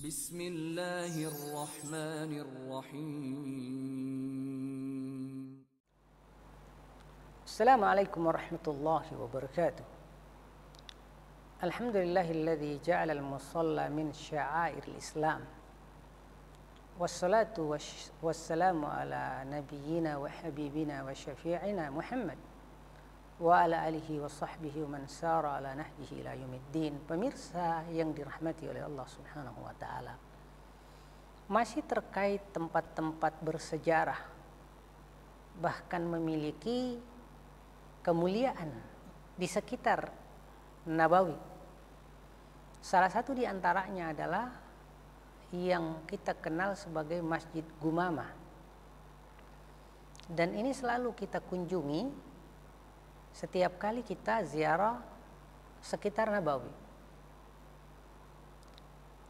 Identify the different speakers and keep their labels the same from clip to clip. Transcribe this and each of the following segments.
Speaker 1: بسم الله الرحمن الرحيم.
Speaker 2: السلام عليكم ورحمة الله وبركاته. الحمد لله الذي جعل المصلى من شعائر الإسلام، والصلاة والسلام على نبينا وحبيبنا وشفيعنا محمد وعلى alihi wa sahbihi wa man sara ala nahjihi ila yaumiddin. Pemirsa yang dirahmati oleh Allah Subhanahu wa taala. Masih terkait tempat-tempat bersejarah bahkan memiliki kemuliaan di sekitar Nabawi. Salah satu di antaranya adalah yang kita kenal sebagai Masjid Gumamah. Dan ini selalu kita kunjungi setiap kali kita ziarah sekitar Nabawi.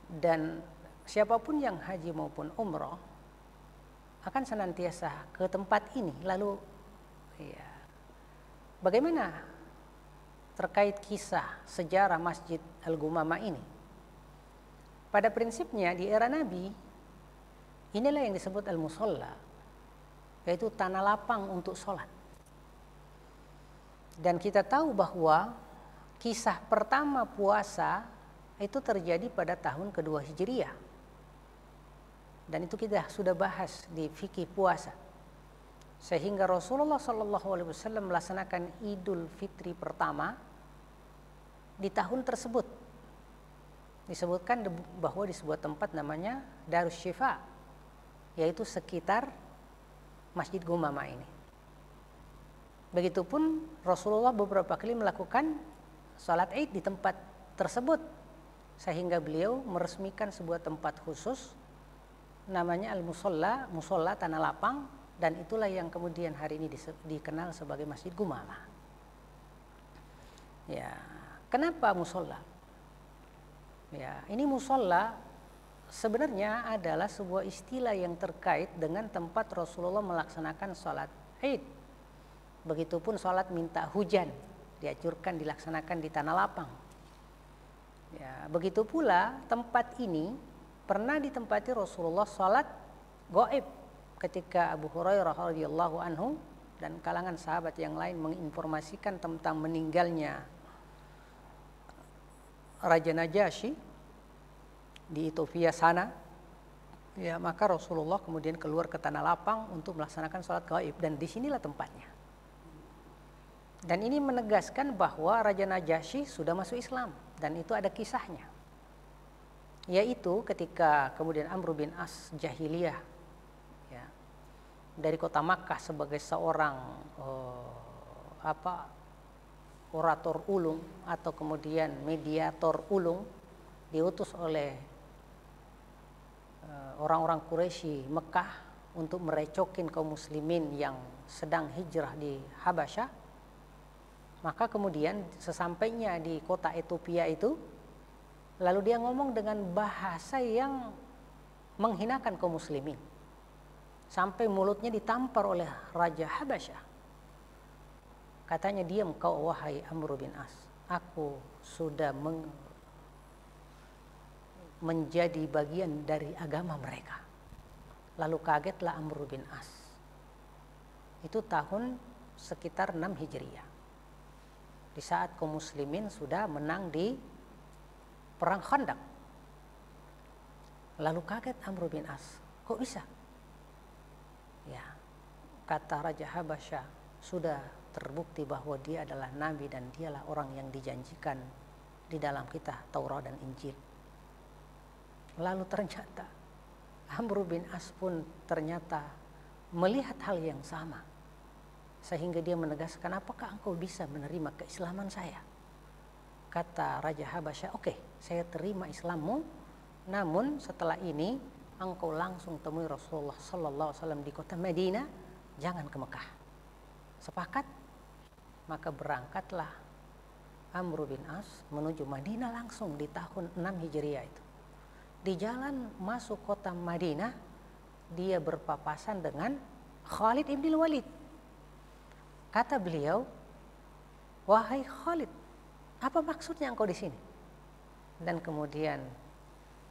Speaker 2: Dan siapapun yang haji maupun umroh akan senantiasa ke tempat ini. Lalu bagaimana terkait kisah sejarah Masjid Al-Gumamah ini? Pada prinsipnya di era Nabi, inilah yang disebut al-musalla, yaitu tanah lapang untuk sholat. Dan kita tahu bahwa kisah pertama puasa itu terjadi pada tahun kedua Hijriyah. Dan itu kita sudah bahas di fikih puasa. Sehingga Rasulullah SAW melaksanakan Idul Fitri pertama di tahun tersebut. Disebutkan bahwa di sebuah tempat namanya Darus Syifa, yaitu sekitar Masjid Gumamah ini. Begitupun Rasulullah beberapa kali melakukan sholat Id di tempat tersebut, sehingga beliau meresmikan sebuah tempat khusus namanya al-musalla, musalla tanah lapang, dan itulah yang kemudian hari ini dikenal sebagai Masjid Gumamah. Ya, kenapa musalla? Ya, ini musalla sebenarnya adalah sebuah istilah yang terkait dengan tempat Rasulullah melaksanakan sholat Id. Begitupun sholat minta hujan dianjurkan dilaksanakan di tanah lapang. Ya, begitu pula tempat ini pernah ditempati Rasulullah sholat gaib ketika Abu Hurairah radhiyallahu anhu dan kalangan sahabat yang lain menginformasikan tentang meninggalnya Raja Najasyi di Ethiopia sana. Ya, maka Rasulullah kemudian keluar ke tanah lapang untuk melaksanakan sholat gaib, dan disinilah tempatnya. Dan ini menegaskan bahwa Raja Najasyi sudah masuk Islam, dan itu ada kisahnya. Yaitu ketika kemudian Amr bin As Jahiliyah ya, dari kota Makkah sebagai seorang orator ulung atau kemudian mediator ulung, diutus oleh orang-orang Quraisy Mekah untuk merecokin kaum muslimin yang sedang hijrah di Habasyah. Maka kemudian sesampainya di kota Ethiopia itu, lalu dia ngomong dengan bahasa yang menghinakan kaum muslimin. Sampai mulutnya ditampar oleh Raja Habasyah. Katanya, "Diam kau wahai Amr bin As, aku sudah menjadi bagian dari agama mereka." Lalu kagetlah Amr bin As. Itu tahun sekitar 6 Hijriyah. Di saat kaum muslimin sudah menang di perang Khandaq. Lalu kaget Amr bin As, kok bisa? Ya, kata Raja Habasyah, sudah terbukti bahwa dia adalah nabi dan dialah orang yang dijanjikan di dalam kitab Taurat dan Injil. Lalu ternyata Amr bin As pun ternyata melihat hal yang sama. Sehingga dia menegaskan, apakah engkau bisa menerima keislaman saya? Kata Raja Habasyah, oke, saya terima Islammu, namun setelah ini engkau langsung temui Rasulullah Sallallahu Alaihi Wasallam di kota Madinah, jangan ke Mekah. Sepakat? Maka berangkatlah Amr bin As menuju Madinah langsung di tahun 6 Hijriah itu. Di jalan masuk kota Madinah, dia berpapasan dengan Khalid ibn Walid. Kata beliau, "Wahai Khalid, apa maksudnya engkau di sini?" Dan kemudian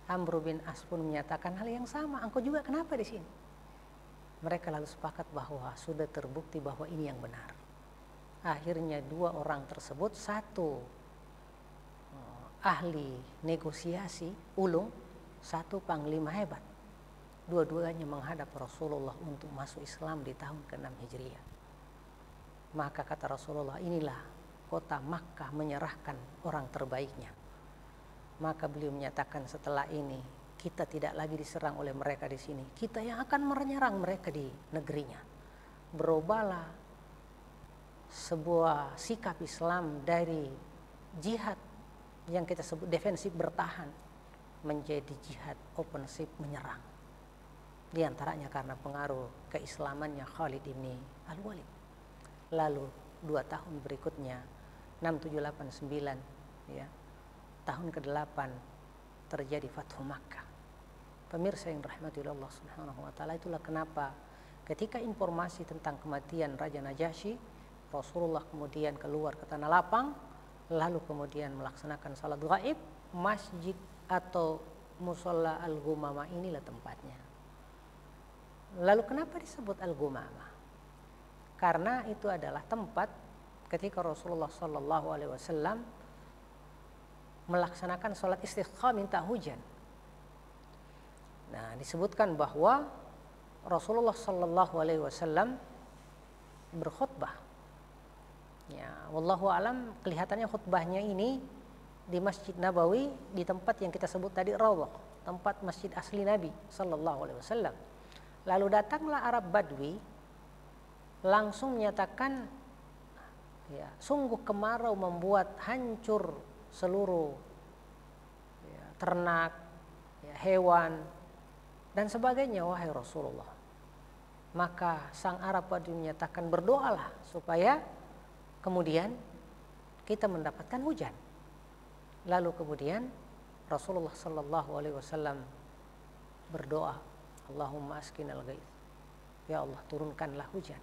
Speaker 2: Amr bin As pun menyatakan hal yang sama, engkau juga kenapa di sini? Mereka lalu sepakat bahwa sudah terbukti bahwa ini yang benar. Akhirnya dua orang tersebut, satu ahli negosiasi ulung, satu panglima hebat. Dua-duanya menghadap Rasulullah untuk masuk Islam di tahun ke-6 Hijriah. Maka kata Rasulullah, inilah kota Makkah menyerahkan orang terbaiknya. Maka beliau menyatakan, setelah ini kita tidak lagi diserang oleh mereka di sini, kita yang akan menyerang mereka di negerinya. Berubahlah sebuah sikap Islam dari jihad yang kita sebut defensif bertahan menjadi jihad ofensif menyerang. Di antaranya karena pengaruh keislamannya Khalid bin Al-Walid. Lalu 2 tahun berikutnya 6789 ya, tahun ke-8 terjadi Fathu Makkah. Pemirsa yang dirahmati Allah Subhanahu wa taala, itulah kenapa ketika informasi tentang kematian Raja Najasyi, Rasulullah kemudian keluar ke tanah lapang, lalu kemudian melaksanakan salat gaib. Masjid atau Musholla Al-Ghumamah inilah tempatnya. Lalu kenapa disebut Al-Ghumamah? Karena itu adalah tempat ketika Rasulullah Sallallahu Alaihi Wasallam melaksanakan salat istisqa minta hujan. Nah, disebutkan bahwa Rasulullah Sallallahu Alaihi Wasallam berkhutbah. Ya, wallahu alam, kelihatannya khutbahnya ini di Masjid Nabawi, di tempat yang kita sebut tadi Rawdah, tempat masjid asli Nabi Sallallahu Alaihi Wasallam. Lalu datanglah Arab Badui, langsung menyatakan, ya, sungguh kemarau membuat hancur seluruh ya, ternak, ya, hewan dan sebagainya, wahai Rasulullah. Maka sang Arab Badui menyatakan, berdoalah supaya kemudian kita mendapatkan hujan. Lalu kemudian Rasulullah Sallallahu Alaihi Wasallam berdoa, Allahumma askinal ghaith, ya Allah turunkanlah hujan.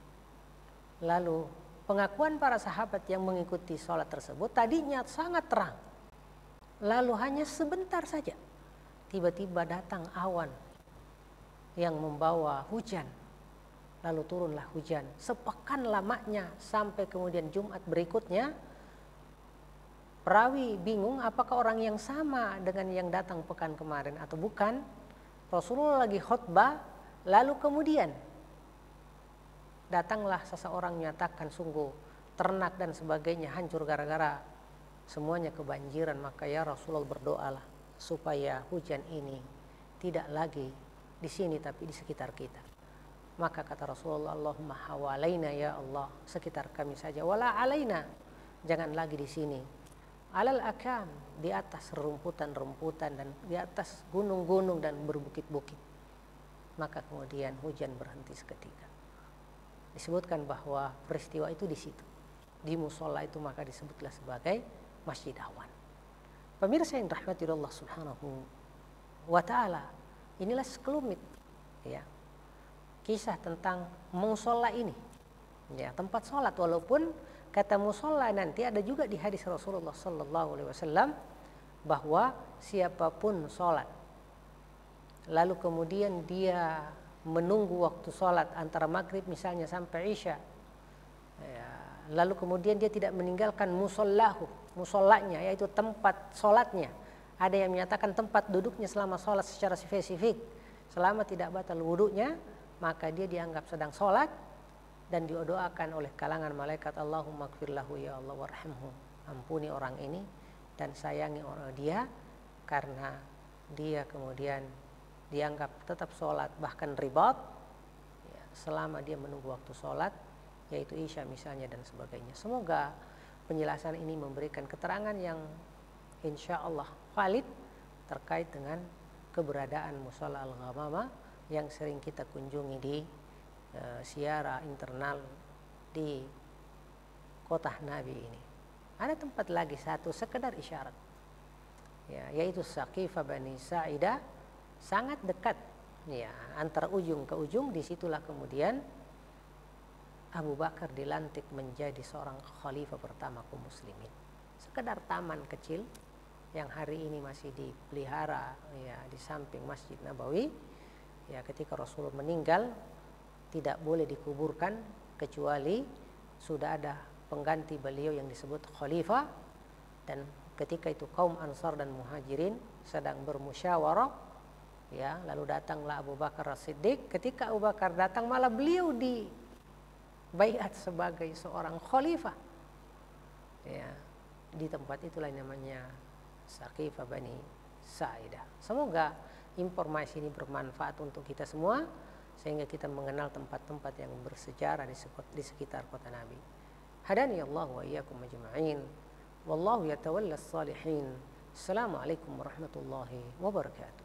Speaker 2: Lalu pengakuan para sahabat yang mengikuti sholat tersebut, tadinya sangat terang, lalu hanya sebentar saja tiba-tiba datang awan yang membawa hujan. Lalu turunlah hujan sepekan lamanya sampai kemudian Jumat berikutnya. Perawi bingung apakah orang yang sama dengan yang datang pekan kemarin atau bukan. Rasulullah lagi khutbah, lalu kemudian datanglah seseorang menyatakan sungguh ternak dan sebagainya hancur gara-gara semuanya kebanjiran. Maka ya Rasulullah berdoalah supaya hujan ini tidak lagi di sini tapi di sekitar kita. Maka kata Rasulullah, Allahumma hawalaina, ya Allah sekitar kami saja, wala alaina, jangan lagi di sini. Alal akam, di atas rumputan-rumputan dan di atas gunung-gunung dan berbukit-bukit. Maka kemudian hujan berhenti seketika. Disebutkan bahwa peristiwa itu di situ, di musola itu, maka disebutlah sebagai Masjid Awan. Pemirsa yang dirahmati Allah Subhanahu wa taala, inilah sekelumit ya kisah tentang musola ini, ya, tempat sholat. Walaupun kata musola nanti ada juga di hadis Rasulullah Sallallahu Alaihi Wasallam bahwa siapapun sholat lalu kemudian dia menunggu waktu sholat antara maghrib misalnya sampai isya, ya, lalu kemudian dia tidak meninggalkan musolanya, yaitu tempat sholatnya. Ada yang menyatakan tempat duduknya selama sholat secara spesifik, selama tidak batal wudunya, maka dia dianggap sedang sholat dan didoakan oleh kalangan malaikat, Allahumma gfirlahu ya Allah warhamhu, ampuni orang ini dan sayangi orang dia, karena dia kemudian dianggap tetap sholat bahkan ribat ya, selama dia menunggu waktu sholat, yaitu isya misalnya dan sebagainya. Semoga penjelasan ini memberikan keterangan yang insya Allah valid terkait dengan keberadaan Musholla Al-Ghamamah yang sering kita kunjungi di siara internal di kota Nabi ini. Ada tempat lagi satu sekedar isyarat, ya, yaitu Saqifah Bani Sa'idah, sangat dekat ya, antara ujung ke ujung. Disitulah kemudian Abu Bakar dilantik menjadi seorang khalifah pertama kaum muslimin. Sekedar taman kecil yang hari ini masih dipelihara ya di samping Masjid Nabawi. Ya, ketika Rasul meninggal tidak boleh dikuburkan kecuali sudah ada pengganti beliau yang disebut khalifah. Dan ketika itu kaum Ansar dan Muhajirin sedang bermusyawarah, ya, lalu datanglah Abu Bakar As-Siddiq. Ketika Abu Bakar datang malah beliau dibaiat sebagai seorang khalifah. Ya, di tempat itulah namanya Saqifah Bani Sa'idah. Semoga informasi ini bermanfaat untuk kita semua sehingga kita mengenal tempat-tempat yang bersejarah di sekitar kota Nabi. Hadani Allah wa iyyakum ajma'in. Wallahu yatawalla as-salihin. Assalamualaikum warahmatullahi wabarakatuh.